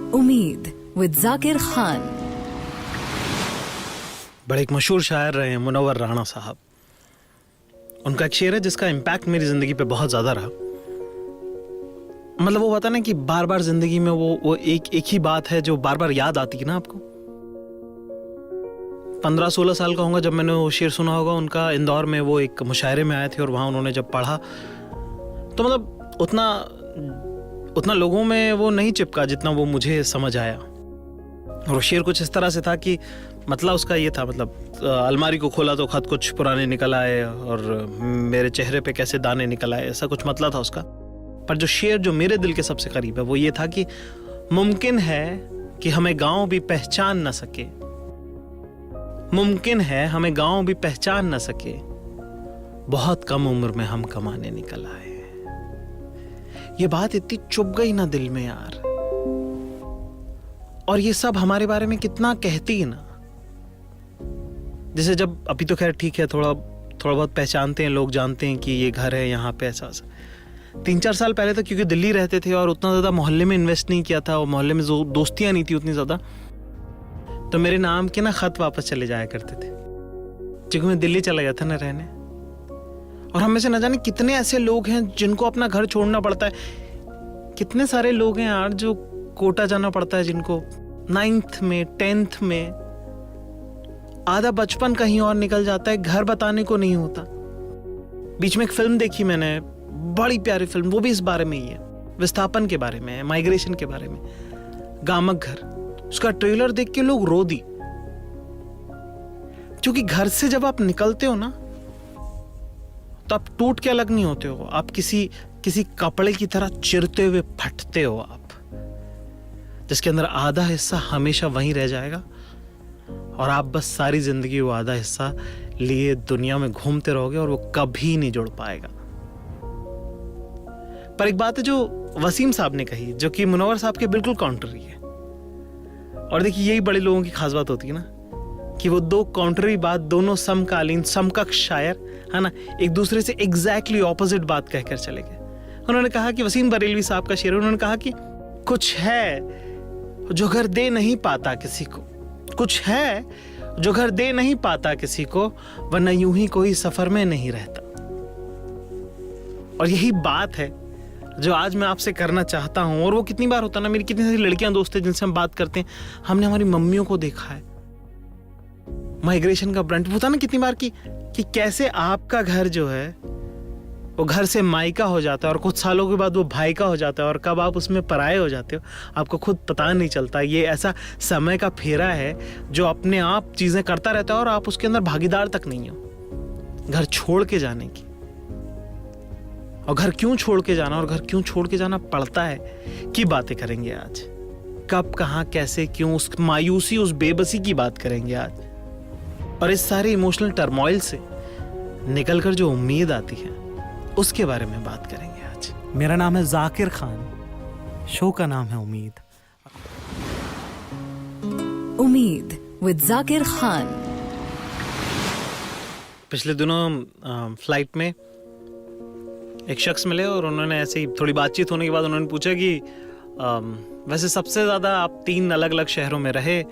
उम्मीद विद जाकिर खान। बड़े एक मशहूर शायर रहे हैं मुनव्वर राणा साहब। उनका एक शेर है जिसका इम्पैक्ट मेरी जिंदगी पे बहुत ज्यादा रहा। मतलब वो होता ना कि बार बार जिंदगी में वो एक ही बात है जो बार बार याद आती है ना आपको। 15-16 साल का होगा जब मैंने वो शेर सुना होगा उनका। इंदौर में वो एक मुशायरे में आए थे और वहाँ उन्होंने जब पढ़ा तो मतलब उतना लोगों में वो नहीं चिपका जितना वो मुझे समझ आया। और वो शेर कुछ इस तरह से था कि मतलब उसका ये था, मतलब अलमारी को खोला तो खत कुछ पुराने निकल आए और मेरे चेहरे पे कैसे दाने निकल आए, ऐसा कुछ मतलब था उसका। पर जो शेर जो मेरे दिल के सबसे करीब है वो ये था कि मुमकिन है कि हमें गांव भी पहचान न सके, मुमकिन है हमें गांव भी पहचान न सके, बहुत कम उम्र में हम कमाने निकल आए। ये बात इतनी चुभ गई ना दिल में यार। और ये सब हमारे बारे में कितना कहती है ना। जैसे जब अभी तो खैर ठीक है, थोड़ा बहुत पहचानते हैं लोग, जानते हैं कि ये घर है यहाँ पे ऐसा। 3-4 साल पहले तो क्योंकि दिल्ली रहते थे और उतना ज़्यादा मोहल्ले में इन्वेस्ट नहीं किया था और मोहल्ले में दोस्तियाँ नहीं थी उतनी ज़्यादा, तो मेरे नाम के ना खत वापस चले जाया करते थे क्योंकि मैं दिल्ली चला गया था ना रहने। और हम में से न जाने कितने ऐसे लोग हैं जिनको अपना घर छोड़ना पड़ता है। कितने सारे लोग हैं यार जो कोटा जाना पड़ता है, जिनको 9th में 10th में आधा बचपन कहीं और निकल जाता है, घर बताने को नहीं होता। बीच में एक फिल्म देखी मैंने, बड़ी प्यारी फिल्म, वो भी इस बारे में ही है, विस्थापन के बारे में है, माइग्रेशन के बारे में, गामक घर। उसका ट्रेलर देख के लोग रो दी। क्योंकि घर से जब आप निकलते हो ना तो आप टूट के अलग नहीं होते हो, आप किसी कपड़े की तरह चिरते हुए फटते हो आप, जिसके अंदर आधा हिस्सा हमेशा वहीं रह जाएगा और आप बस सारी जिंदगी वो आधा हिस्सा लिए दुनिया में घूमते रहोगे और वो कभी नहीं जुड़ पाएगा। पर एक बात है जो वसीम साहब ने कही, जो कि मुनव्वर साहब के बिल्कुल कॉन्ट्ररी है। और देखिए यही बड़े लोगों की खास बात होती है ना, कि वो दो कॉन्ट्ररी बात, दोनों समकालीन समकक्ष शायर है ना, एक दूसरे से एग्जैक्टली ऑपोजिट बात कहकर चले गए। उन्होंने कहा कि वसीम बरेलवी साहब का शेर, उन्होंने कहा कि कुछ है जो घर दे नहीं पाता किसी को, कुछ है जो घर दे नहीं पाता किसी को, वरना यूं ही कोई सफर में नहीं रहता। और यही बात है जो आज मैं आपसे करना चाहता हूं। और वो कितनी बार होता ना, मेरी कितनी सारी लड़कियां दोस्त हैं जिनसे हम बात करते हैं, हमने हमारी मम्मियों को देखा है माइग्रेशन का ब्रंट होता ना कितनी बार कि कैसे आपका घर जो है वो घर से मायका हो जाता है और कुछ सालों के बाद वो भाई का हो जाता है और कब आप उसमें पराये हो जाते हो आपको खुद पता नहीं चलता। ये ऐसा समय का फेरा है जो अपने आप चीजें करता रहता है और आप उसके अंदर भागीदार तक नहीं हो घर छोड़ के जाने की। और घर क्यों छोड़ के जाना और घर क्यों छोड़ के जाना पड़ता है की बातें करेंगे आज। कब, कहां, कैसे, क्यों, उस मायूसी, उस बेबसी की बात करेंगे आज। और इस सारे इमोशनल टर्मोइल से निकलकर जो उम्मीद आती है उसके बारे में बात करेंगे आज। मेरा नाम है जाकिर खान, शो का नाम है उम्मीद। उम्मीद विद जाकिर खान। पिछले दिनों फ्लाइट में एक शख्स मिले और उन्होंने ऐसे ही थोड़ी बातचीत होने के बाद उन्होंने पूछा कि वैसे सबसे ज़्यादा आप 3 अलग अलग शहरों में रहे,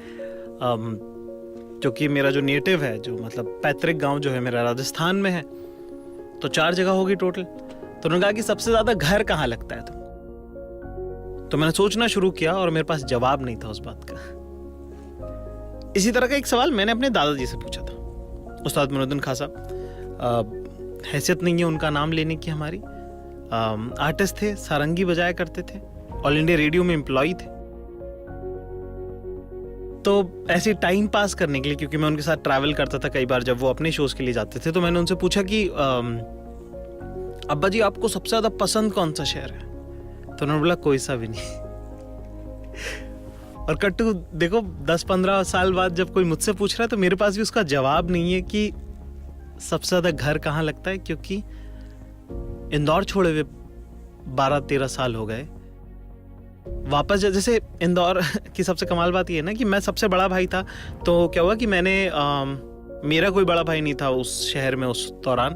जो कि मेरा जो नेटिव है, जो मतलब पैतृक गांव जो है मेरा राजस्थान में है, तो 4 जगह होगी टोटल। तो उन्होंने कहा कि सबसे ज़्यादा घर कहाँ लगता है तो मैंने सोचना शुरू किया और मेरे पास जवाब नहीं था उस बात का। इसी तरह का एक सवाल मैंने अपने दादाजी से पूछा था, उस्ताद मुनुद्दीन खां साहब। हैसियत नहीं है उनका नाम लेने की हमारी, आर्टिस्ट थे, सारंगी बजाया करते थे, ऑल इंडिया रेडियो में एम्प्लॉय थे। तो ऐसे टाइम पास करने के लिए, क्योंकि मैं उनके साथ ट्रैवल करता था कई बार जब वो अपने शोज के लिए जाते थे, तो मैंने उनसे पूछा कि अब्बा जी आपको सबसे ज्यादा पसंद कौन सा शहर है? तो उन्होंने बोला कोई सा भी नहीं। और कट्टू देखो 10-15 साल बाद जब कोई मुझसे पूछ रहा है तो मेरे पास भी उसका जवाब नहीं है कि सबसे ज्यादा घर कहाँ लगता है, क्योंकि इंदौर छोड़े हुए 12-13 साल हो गए। वापस जैसे इंदौर की सबसे कमाल बात ये है ना कि मैं सबसे बड़ा भाई था, तो क्या हुआ कि मैंने मेरा कोई बड़ा भाई नहीं था उस शहर में उस दौरान,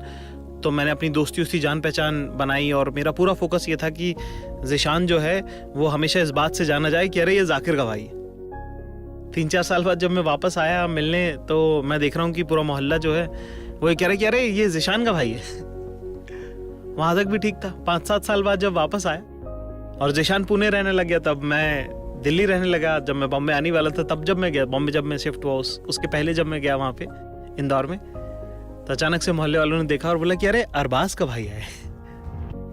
तो मैंने अपनी दोस्ती उसकी जान पहचान बनाई और मेरा पूरा फोकस ये था कि ज़ीशान जो है वो हमेशा इस बात से जाना जाए कि अरे ये जाकिर का भाई है। 3-4 साल बाद जब मैं वापस आया मिलने तो मैं देख रहा हूँ कि पूरा मोहल्ला जो है वो ये कह रहा है कि अरे ये ज़ीशान का भाई है। वहां तक भी ठीक था। 5-7 साल बाद जब वापस आया और ज़ीशान पुणे रहने लग गया, तब मैं दिल्ली रहने लगा। जब मैं बॉम्बे आने वाला था तब जब मैं गया बॉम्बे, जब मैं शिफ्ट हुआ उसके पहले जब मैं गया वहाँ पे इंदौर में, तो अचानक से मोहल्ले वालों ने देखा और बोला कि अरे अरबाज का भाई है।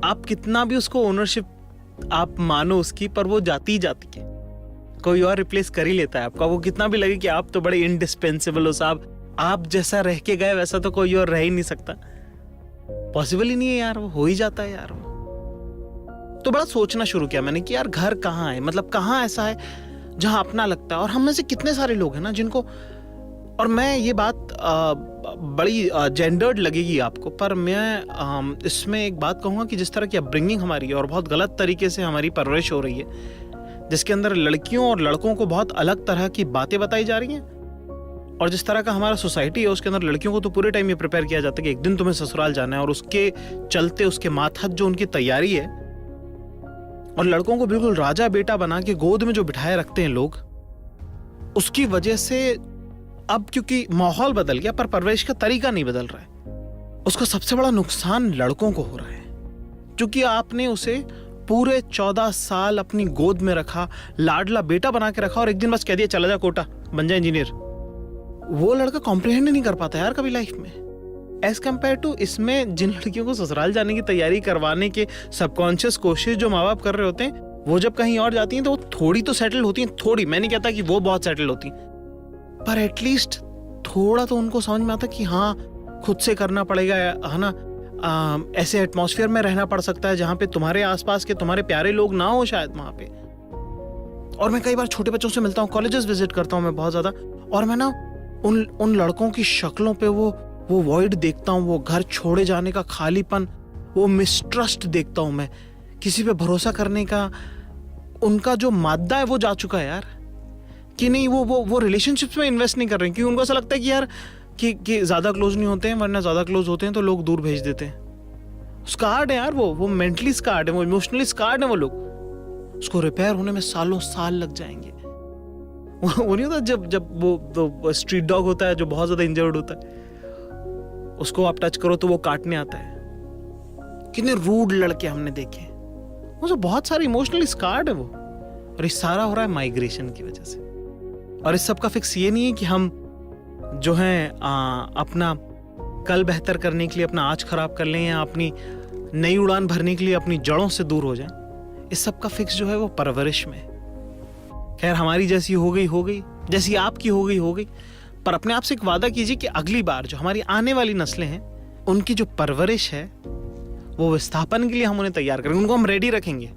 आप कितना भी उसको ओनरशिप आप मानो उसकी, पर वो जाती ही जाती है, कोई और रिप्लेस कर ही लेता है आपका। वो कितना भी लगे कि आप तो बड़े इंडिस्पेंसिबल हो साहब, आप जैसा रह के गए वैसा तो कोई और रह ही नहीं सकता। पॉसिबल ही नहीं है यार, वो हो ही जाता है यार। तो बड़ा सोचना शुरू किया मैंने कि यार घर कहाँ है, मतलब कहाँ ऐसा है जहां अपना लगता है। और हम में से कितने सारे लोग हैं ना जिनको, और मैं ये बात बड़ी जेंडर्ड लगेगी आपको, पर मैं इसमें एक बात कहूँगा कि जिस तरह की अपब्रिंगिंग हमारी है और बहुत गलत तरीके से हमारी परवरिश हो रही है, जिसके अंदर लड़कियों और लड़कों को बहुत अलग तरह की बातें बताई जा रही हैं, और जिस तरह का हमारा सोसाइटी है उसके अंदर लड़कियों को तो पूरे टाइम ये प्रिपेयर किया जाता है कि एक दिन तुम्हें ससुराल जाना है, और उसके चलते उसके मातहत जो उनकी तैयारी है, और लड़कों को बिल्कुल राजा बेटा बना के गोद में जो बिठाए रखते हैं लोग, उसकी वजह से अब क्योंकि माहौल बदल गया पर परवरिश का तरीका नहीं बदल रहा है, उसका सबसे बड़ा नुकसान लड़कों को हो रहा है। क्योंकि आपने उसे पूरे 14 साल अपनी गोद में रखा, लाडला बेटा बना के रखा, और एक दिन बस कह दिया चला जा कोटा बन जा इंजीनियर। वो लड़का कॉम्प्रिहेंड नहीं कर पाता यार कभी लाइफ में, एज कंपेयर टू इसमें जिन लड़कियों को ससुराल जाने की तैयारी करवाने के सबकॉन्शियस कोशिश जो माँ बाप कर रहे होते हैं, वो जब कहीं और जाती हैं तो वो थोड़ी तो सेटल होती हैं, थोड़ी, मैं नहीं कहता कि वो बहुत सेटल होती, पर एटलीस्ट थोड़ा तो उनको समझ में आता कि हाँ खुद से करना पड़ेगा, है ना। ऐसे एटमॉस्फेयर में रहना पड़ सकता है जहाँ पे तुम्हारे आसपास के तुम्हारे प्यारे लोग ना हो शायद वहाँ पे। और मैं कई बार छोटे बच्चों से मिलता हूँ, कॉलेजेस विजिट करता हूँ मैं बहुत ज्यादा, और मैं ना उन लड़कों की शक्लों पे वो वॉइड देखता हूँ, वो घर छोड़े जाने का खालीपन, वो मिसट्रस्ट देखता हूँ मैं, किसी पे भरोसा करने का उनका जो मादा है वो जा चुका है यार। कि नहीं वो रिलेशनशिप्स में इन्वेस्ट नहीं कर रहे हैं, क्योंकि उनको ऐसा लगता है कि यार कि ज्यादा क्लोज नहीं होते हैं, वरना ज्यादा क्लोज होते हैं तो लोग दूर भेज देते हैं। स्कार्ड है यार, वो मेंटली स्कार्ड है, वो इमोशनली स्कार्ड है वो लोग। उसको रिपेयर होने में सालों साल लग जाएंगे। वो नहीं होता जब वो स्ट्रीट डॉग होता है जो बहुत ज्यादा इंजर्ड होता है, उसको आप टच करो तो वो काटने आता है। कितने रूड लड़के हमने देखे, वो बहुत सारे इमोशनली स्कार्ड है वो। और ये सारा हो रहा है माइग्रेशन की वजह से। और इस सब का फिक्स ये नहीं है कि हम जो है अपना कल बेहतर करने के लिए अपना आज खराब कर लें, या अपनी नई उड़ान भरने के लिए अपनी जड़ों से दूर हो जाएं। इस सब का फिक्स जो है वो परवरिश में। खैर हमारी जैसी हो गई, जैसी आपकी हो गई, पर अपने आप से एक वादा कीजिए कि अगली बार जो हमारी आने वाली नस्लें हैं उनकी जो परवरिश है वो विस्थापन के लिए हम उन्हें तैयार करेंगे, उनको हम रेडी रखेंगे।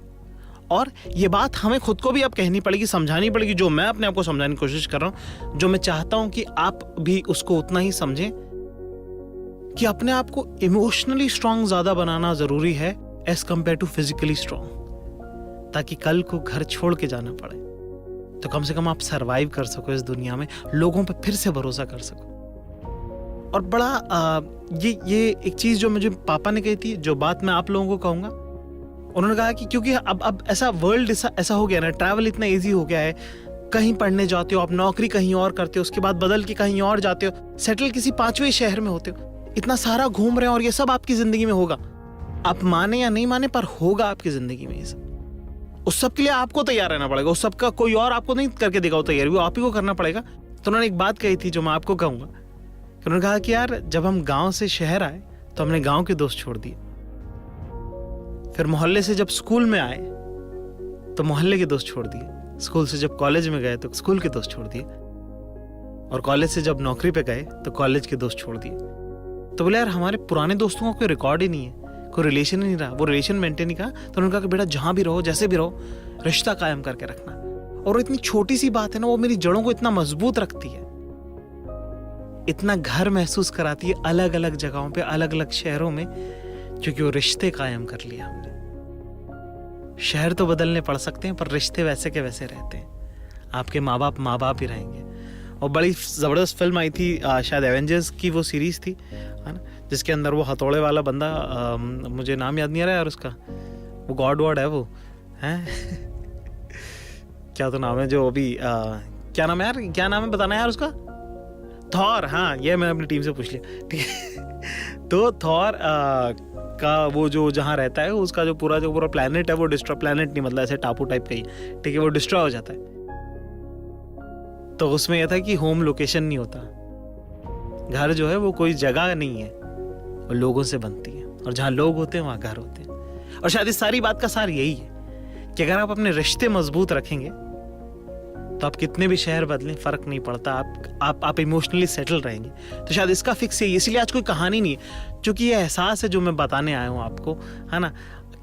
और ये बात हमें खुद को भी अब कहनी पड़ेगी, समझानी पड़ेगी, जो मैं अपने आप को समझाने की कोशिश कर रहा हूं, जो मैं चाहता हूं कि आप भी उसको उतना ही समझें कि अपने आप को इमोशनली स्ट्रांग ज्यादा बनाना जरूरी है as compare to physically strong, ताकि कल को घर छोड़ के जाना पड़े तो कम से कम आप सरवाइव कर सको इस दुनिया में, लोगों पे फिर से भरोसा कर सको। और बड़ा ये एक चीज जो मुझे पापा ने कही थी, जो बात मैं आप लोगों को कहूंगा, उन्होंने कहा कि क्योंकि अब ऐसा वर्ल्ड ऐसा हो गया ना, ट्रैवल इतना इजी हो गया है, कहीं पढ़ने जाते हो आप, नौकरी कहीं और करते हो, उसके बाद बदल के कहीं और जाते हो, सेटल किसी 5वें शहर में होते हो, इतना सारा घूम रहे हो, और ये सब आपकी जिंदगी में होगा। आप माने या नहीं माने, पर होगा आपकी जिंदगी में ये सब। उस सब के लिए आपको तैयार रहना पड़ेगा, उस सब का कोई और आपको नहीं करके देगा वो तैयारी, वो आप ही को करना पड़ेगा। तो उन्होंने एक बात कही थी जो मैं आपको कहूंगा, उन्होंने कहा कि यार जब हम गांव से शहर आए तो हमने गांव के दोस्त छोड़ दिए, फिर मोहल्ले से जब स्कूल में आए तो मोहल्ले के दोस्त छोड़ दिए, स्कूल से जब कॉलेज में गए तो स्कूल के दोस्त छोड़ दिए, और कॉलेज से जब नौकरी पे गए तो कॉलेज के दोस्त छोड़ दिए। तो बोले यार हमारे पुराने दोस्तों का कोई रिकॉर्ड ही नहीं है, कोई रिलेशन ही नहीं रहा, वो रिलेशन मेंटेन नहीं कहा। तो उन्होंने कहा कि बेटा जहां भी रहो, जैसे भी रहो, रिश्ता कायम करके रखना। और इतनी छोटी सी बात है ना, वो मेरी जड़ों को इतना मजबूत रखती है, इतना घर महसूस कराती है अलग अलग जगहों पे, अलग अलग शहरों में, क्योंकि वो रिश्ते कायम कर लिया हमने। शहर तो बदलने पड़ सकते हैं पर रिश्ते वैसे के वैसे रहते हैं, आपके माँ बाप ही रहेंगे। और बड़ी जबरदस्त फिल्म आई थी शायद एवेंजर्स की वो सीरीज थी, है ना, जिसके अंदर वो हथौड़े वाला बंदा, मुझे नाम याद नहीं आ रहा यार उसका, वो गॉड वॉड है वो, हैं क्या तो नाम है जो अभी क्या नाम है यार, क्या नाम है बताना यार उसका, थॉर। हाँ, ये मैंने अपनी टीम से पूछ लिया, ठीक है। तो थॉर का वो जो जहाँ रहता है उसका जो पूरा प्लेनेट है वो डिस्ट्रॉय, प्लेनेट नहीं मतलब ऐसे टापू टाइप का ही, ठीक है, वो डिस्ट्रॉय हो जाता है। तो उसमें यह था कि होम लोकेशन नहीं होता, घर जो है वो कोई जगह नहीं है, वो लोगों से बनती है, और जहाँ लोग होते हैं वहाँ घर होते हैं। और शायद इस सारी बात का सार यही है कि अगर आप अपने रिश्ते मजबूत रखेंगे तो आप कितने भी शहर बदलें फर्क नहीं पड़ता, आप इमोशनली सेटल रहेंगे। तो शायद इसका फिक्स यही, इसलिए आज कोई कहानी नहीं है, क्योंकि ये एहसास है जो मैं बताने आया हूँ आपको, है ना,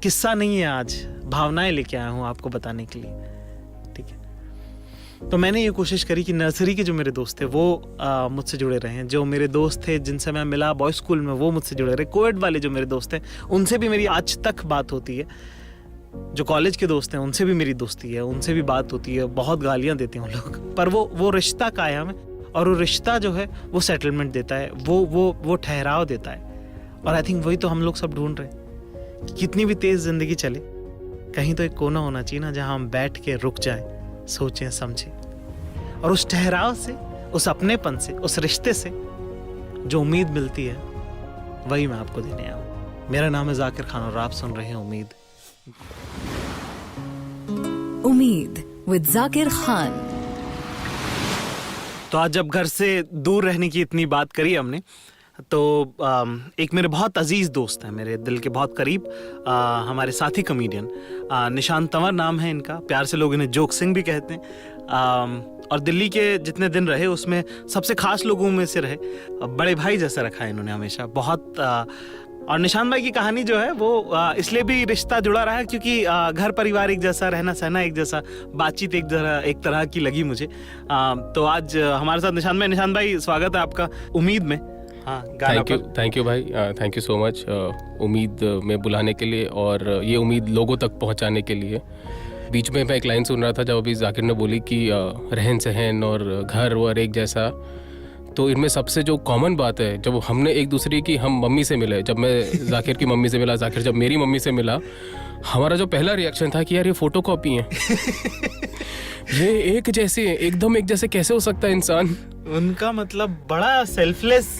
किस्सा नहीं है, आज भावनाएं लेके आया हूँ आपको बताने के लिए, ठीक है। तो मैंने ये कोशिश करी कि नर्सरी के जो मेरे दोस्त थे वो मुझसे जुड़े रहे, जो मेरे दोस्त थे जिनसे मैं मिला बॉयज स्कूल में वो मुझसे जुड़े रहे, कोएड वाले जो मेरे दोस्त हैं उनसे भी मेरी आज तक बात होती है, जो कॉलेज के दोस्त हैं उनसे भी मेरी दोस्ती है, उनसे भी बात होती है, बहुत गालियां देते हैं लोग, पर वो रिश्ता कायम है, और वो रिश्ता जो है वो सेटलमेंट देता है, वो ठहराव देता है। और आई थिंक वही तो हम लोग सब ढूंढ रहे हैं कि कितनी भी तेज जिंदगी चले, कहीं तो एक कोना होना चाहिए ना जहां हम बैठ के रुक जाएं, सोचें समझें, और उस ठहराव से, उस अपनेपन से, उस रिश्ते से जो उम्मीद मिलती है वही मैं आपको देने आया हूं। मेरा नाम है जाकिर खान और आप सुन रहे हैं उम्मीद। उम्मीद विद जाकिर खान। तो आज जब घर से दूर रहने की इतनी बात करी हमने, तो एक मेरे बहुत अजीज दोस्त हैं, मेरे दिल के बहुत करीब, हमारे साथी कॉमेडियन निशान तंवर नाम है इनका, प्यार से लोग इन्हें जोक सिंह भी कहते हैं। और दिल्ली के जितने दिन रहे उसमें सबसे खास लोगों में से रहे, बड़े भाई जैसा रखा है इन्होंने हमेशा बहुत। और निशान भाई की कहानी जो है वो इसलिए भी रिश्ता जुड़ा रहा है क्योंकि घर परिवार एक जैसा, रहना सहना एक जैसा, बातचीत एक तरह की लगी मुझे। तो आज हमारे साथ निशान भाई स्वागत है आपका उम्मीद में। हाँ, थैंक यू भाई, थैंक यू सो मच उम्मीद में बुलाने के लिए और ये उम्मीद लोगों तक पहुंचाने के लिए। बीच में मैं एक लाइन सुन रहा था जब अभी जाकिर ने बोली कि रहन सहन और घर वर एक जैसा, तो इनमें सबसे जो कॉमन बात है, जब हमने एक दूसरे की, हम मम्मी से मिले, जब मैं जाकिर की मम्मी से मिला, जाकिर जब मेरी मम्मी से मिला, हमारा जो पहला रिएक्शन था कि यार ये फोटो कॉपी है ये एक जैसे, एकदम एक जैसे कैसे हो सकता है इंसान। उनका मतलब बड़ा सेल्फलेस।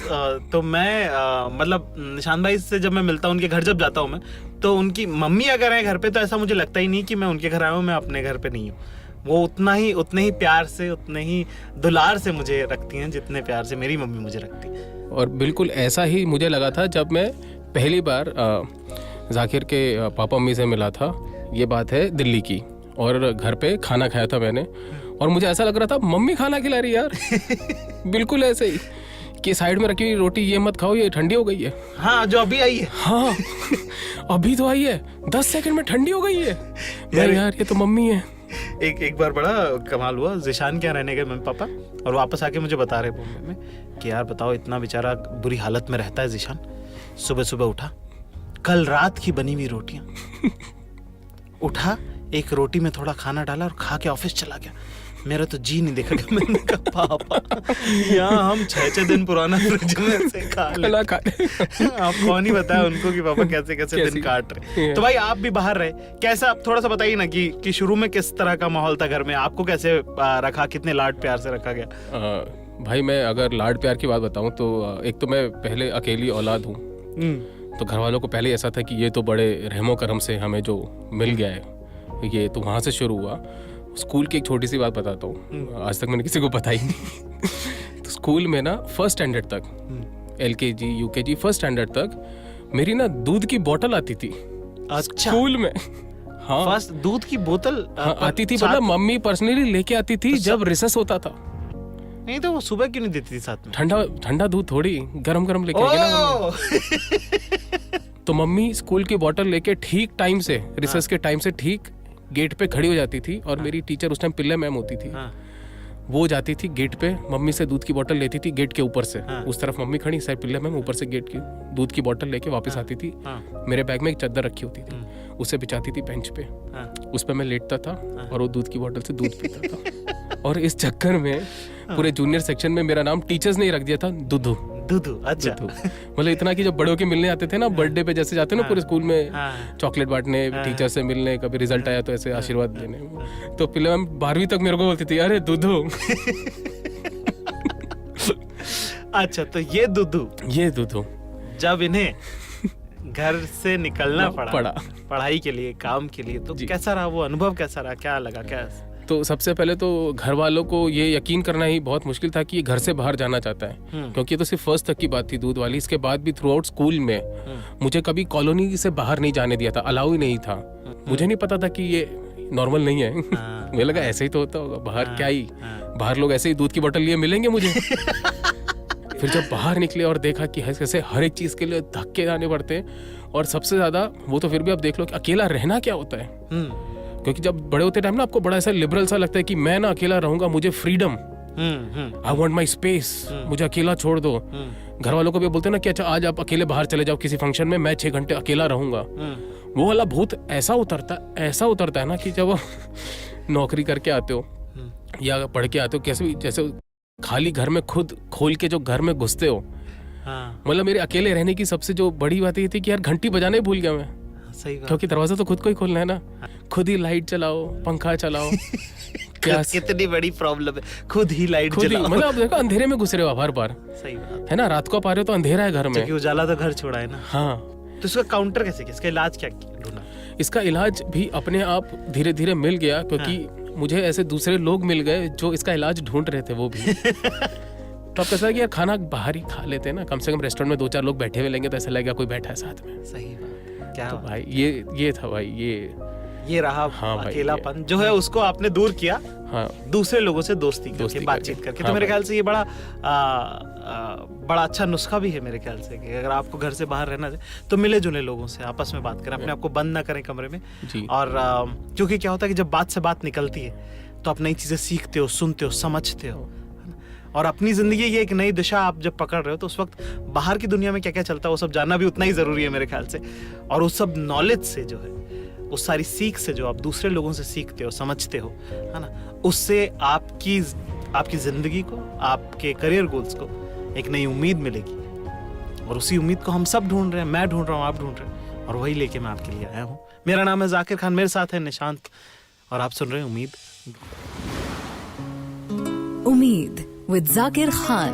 तो मैं मतलब निशान भाई से जब मैं मिलता हूँ, उनके घर जब जाता हूँ मैं, तो उनकी मम्मी अगर है घर पे तो ऐसा मुझे लगता ही नहीं कि मैं उनके घर आया हूँ, मैं अपने घर पे नहीं हूँ। वो उतने ही प्यार से, उतने ही दुलार से मुझे रखती हैं जितने प्यार से मेरी मम्मी मुझे रखती है। और बिल्कुल ऐसा ही मुझे लगा था जब मैं पहली बार जाकिर के पापा मम्मी से मिला था। ये बात है दिल्ली की, और घर पे खाना खाया था मैंने, और मुझे ऐसा लग रहा था मम्मी खाना खिला रही यार बिल्कुल ऐसे ही कि साइड में रखी हुई रोटी ये मत खाओ, ये ठंडी हो गई है। हाँ, जो अभी आई है। हाँ अभी तो आई है, 10 सेकंड में ठंडी हो गई है। यार ये तो मम्मी है। एक बार बड़ा कमाल हुआ, जिशान क्या रहने गए मम्मी पापा, और वापस आके मुझे बता रहे मम्मी में कि यार बताओ इतना बेचारा बुरी हालत में रहता है जिशान, सुबह सुबह उठा, कल रात की बनी हुई रोटियां उठा, एक रोटी में थोड़ा खाना डाला और खा के ऑफिस चला गया। मेरा तो जी नहीं देखा। मैंने कहा पापा यहाँ हम 6 दिन पुराना फ्रिज में से खा ले। आप कौन ही बताया उनको कि पापा कैसे कैसे दिन काट रहे। तो भाई आप भी बाहर रहे, कैसा, आप थोड़ा सा बताइए ना कि शुरू में किस तरह का माहौल था घर में, आपको कैसे रखा, कितने लाड प्यार से रखा गया? भाई मैं अगर लाड प्यार की बात बताऊं तो एक तो मैं पहले अकेली औलाद हूँ, तो घर वालों को पहले ऐसा था कि ये तो बड़े रहमो करम से हमें जो मिल गया है, ये तो वहाँ से शुरू हुआ। स्कूल की एक छोटी सी बात बताता हूँ, आज तक मैंने किसी को बताई नहीं। तो स्कूल में ना फर्स्ट स्टैंडर्ड तक, LKG UKG फर्स्ट स्टैंडर्ड तक मेरी ना दूध की बोतल आती थी। अच्छा, स्कूल में? हाँ, फर्स्ट दूध की बोतल आती थी, मतलब मम्मी पर्सनली लेके आती थी जब रिसेस होता था। नहीं तो वो सुबह क्यों नहीं देती थी साथ में? ठंडा दूध थोड़ी, गरम लेके आएगी ना। तो मम्मी स्कूल की बोतल लेके ठीक टाइम से, रिसेस के टाइम से ठीक गेट पे खड़ी हो जाती थी, और मेरी टीचर उस टाइम पिल्ले मैम होती थी, वो जाती थी गेट पे, मम्मी से दूध की बोतल लेती थी गेट के ऊपर से, उस तरफ मम्मी खड़ी, सर पिल्ले मैम ऊपर से गेट की दूध की बोतल लेके वापस आती थी। मेरे बैग में एक चादर रखी होती थी, उसे बिछाती थी बेंच पे, उस पर मैं लेटता था और वो दूध की बोतल से दूध पीता था। और इस चक्कर में पूरे जूनियर सेक्शन में मेरा नाम टीचर्स ने रख दिया था दुद्धू। दूधू, अच्छा। दूधू। मतलब इतना कि जब बड़ों के मिलने आते थे ना, बर्थडे पे जैसे जाते ना पूरे स्कूल में, चॉकलेट बांटने, टीचर से मिलने, कभी रिजल्ट आया तो ऐसे आशीर्वाद देने, तो पहले मैम 12वीं तक मेरे को बोलती थी, अरे दूधू। अच्छा, तो ये दूधू जब इन्हें घर से निकलना पड़ा पढ़ाई के लिए, काम के लिए, तो कैसा रहा वो अनुभव? कैसा रहा, क्या लगा, क्या? तो सबसे पहले तो घर वालों को ये यकीन करना ही बहुत मुश्किल था कि ये घर से बाहर जाना चाहता है, क्योंकि ये तो सिर्फ फर्स्ट तक की बात थी दूध वाली। इसके बाद भी थ्रू आउट स्कूल में मुझे कभी कॉलोनी से बाहर नहीं जाने दिया था, अलाउ ही नहीं था। मुझे नहीं पता था कि ये नॉर्मल नहीं है। मुझे लगा ऐसे ही तो होता होगा बाहर, क्या ही बाहर लोग ऐसे ही दूध की बोतल लिए मिलेंगे मुझे। फिर जब बाहर निकले और देखा कि कैसे हर एक चीज के लिए धक्के आने पड़ते हैं, और सबसे ज्यादा वो तो फिर भी आप देख लो कि अकेला रहना क्या होता है। क्योंकि जब बड़े होते टाइम ना आपको बड़ा ऐसा लिबरल सा लगता है कि मैं ना अकेला रहूंगा, मुझे freedom, I want my space, मुझे अकेला छोड़ दो। घर वालों को भी बोलते हैं ना कि अच्छा आज आप अकेले बाहर चले जाओ किसी फंक्शन में, मैं 6 घंटे अकेला रहूंगा। वो वाला भूत ऐसा उतरता है ना कि जब नौकरी करके आते हो या पढ़ के आते हो, कैसे भी जैसे खाली घर में खुद खोल के जो घर में घुसते हो। मतलब मेरे अकेले रहने की सबसे जो बड़ी बात ये थी कि यार घंटी बजाने ही भूल गया मैं। सही बात। क्योंकि दरवाजा तो खुद को ही खोलना है ना, खुद ही लाइट चलाओ, पंखा चलाओ। क्या कितनी बड़ी प्रॉब्लम है, खुद ही लाइट चलाओ। मतलब आप देखो अंधेरे में घुस रहे हो बार बार। सही बात है ना, रात को आप आ रहे हो तो अंधेरा है घर में, क्योंकि उजाला तो घर छोड़ा है ना। हाँ, तो इसका काउंटर कैसे किया, इसका इलाज क्या ढूंढा? इसका इलाज भी अपने आप धीरे धीरे मिल गया, क्योंकि मुझे ऐसे दूसरे लोग मिल गए जो इसका इलाज ढूंढ रहे थे वो भी। तो अब कैसा है कि यार खाना बाहर ही खा लेते हैं ना, कम से कम रेस्टोरेंट में 2-4 लोग बैठे हुए लेंगे तो ऐसा लगेगा कोई बैठा है साथ में। सही बात। क्या तो भाई ये था भाई, ये रहा। हाँ, अकेलापन जो है उसको आपने दूर किया। हाँ, दूसरे लोगों से दोस्ती करके, बातचीत करके। तो मेरे ख्याल से ये बड़ा अच्छा नुस्खा भी है मेरे ख्याल से, कि अगर आपको घर से बाहर रहना है तो मिले जुले लोगों से आपस में बात करें, अपने आप को बंद ना करें कमरे में। और क्योंकि क्या होता है कि जब बात से बात निकलती है तो आप नई चीजें सीखते हो, सुनते हो, समझते हो, और अपनी जिंदगी की एक नई दिशा आप जब पकड़ रहे हो तो उस वक्त बाहर की दुनिया में क्या क्या चलता है वो सब जानना भी उतना ही जरूरी है मेरे ख्याल से। और उस सब नॉलेज से जो है, उस सारी सीख से जो आप दूसरे लोगों से सीखते हो, समझते हो, है ना, उससे आपकी जिंदगी को, आपके करियर गोल्स को एक नई उम्मीद मिलेगी। और उसी उम्मीद को हम सब ढूंढ रहे हैं, मैं ढूंढ रहा हूँ, आप ढूंढ रहे हैं, और वही लेके मैं आपके लिए आया हूँ। मेरा नाम है जाकिर खान, मेरे साथ है निशांत, और आप सुन रहे हैं उम्मीद उम्मीद विद जाकिर खान।